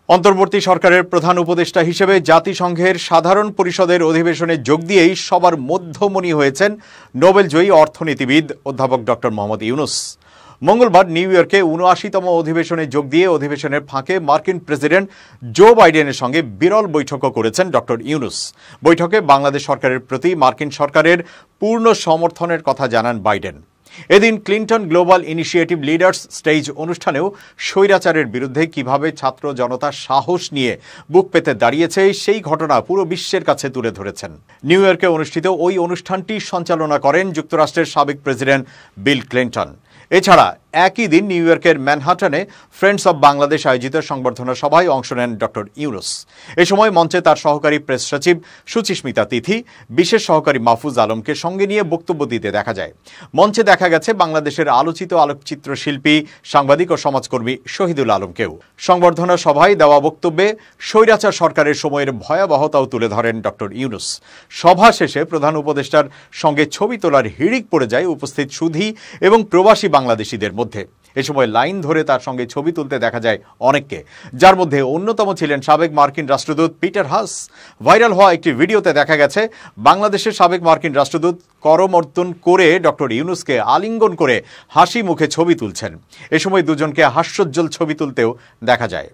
অন্তর্বর্তী সরকারের প্রধান উপদেষ্টা হিসেবে জাতিসংঘের সাধারণ পরিষদের অধিবেশনে যোগ দিয়েই সবার মধ্যমণি হয়েছেন নোবেলজয়ী অর্থনীতিবিদ অধ্যাপক ডক্টর মোহাম্মদ ইউনূস। মঙ্গলবার নিউ ইয়র্কে ৭৯তম অধিবেশনে যোগ দিয়ে অধিবেশনের ফাঁকে মার্কিন প্রেসিডেন্ট জো বাইডেনের সঙ্গে বিরল বৈঠকও করেছেন ডক্টর ইউনূস। বৈঠকে বাংলাদেশ সরকারের প্রতি মার্কিন সরকারের পূর্ণ সমর্থনের কথা জানান বাইডেন। এদিন Clinton global initiative leaders stage অনুষ্ঠানেও স্বৈরাচারের বিরুদ্ধে কিভাবে ছাত্র জনতা সাহস নিয়ে বুক পেতে দাঁড়িয়েছে সেই ঘটনা পুরো বিশ্বের কাছে তুলে ধরেছেন। নিউ ইয়র্কে অনুষ্ঠিত ওই অনুষ্ঠানটি সঞ্চালনা করেন যুক্তরাষ্ট্রের সাবেক প্রেসিডেন্ট বিল ক্লিন্টন। এছাড়া একই দিন নিউ ইয়র্কের ম্যানহাটনে ফ্রেন্ডস অব বাংলাদেশ আয়োজিত সংবর্ধনা সভায় অংশ নেন ডক্টর ইউনূস। এ সময় মঞ্চে তার সহকারী প্রেস সচিব সুচিস্মিতা তিথি, বিশেষ সহকারী মাহফুজ আলমকে সঙ্গে নিয়ে বক্তব্য দিতে দেখা যায়। মঞ্চে দেখা গেছে বাংলাদেশের আলোচিত আলোকচিত্র শিল্পী, সাংবাদিক ও সমাজকর্মী শহীদুল আলমকেও। সংবর্ধনা সভায় দেওয়া বক্তব্যে স্বৈরাচার সরকারের সময়ের ভয়াবহতাও তুলে ধরেন ডক্টর ইউনূস। সভা শেষে প্রধান উপদেষ্টার সঙ্গে ছবি তোলার হিড়িক পড়ে যায় উপস্থিত সুধী এবং প্রবাসী বাংলাদেশিদের মধ্যে। এ সময় লাইন ধরে তার সঙ্গে ছবি তুলতে দেখা যায় অনেককে, যার মধ্যে অন্যতম ছিলেন সাবেক মার্কিন রাষ্ট্রদূত পিটার হাস। ভাইরাল হওয়া একটি ভিডিওতে দেখা গেছে বাংলাদেশের সাবেক মার্কিন রাষ্ট্রদূত করমর্দন করে ডক্টর ইউনূসকে আলিঙ্গন করে হাসি মুখে ছবি তুলছেন। এ সময় দুজনকে হাস্যোজ্জ্বল ছবি তুলতেও দেখা যায়।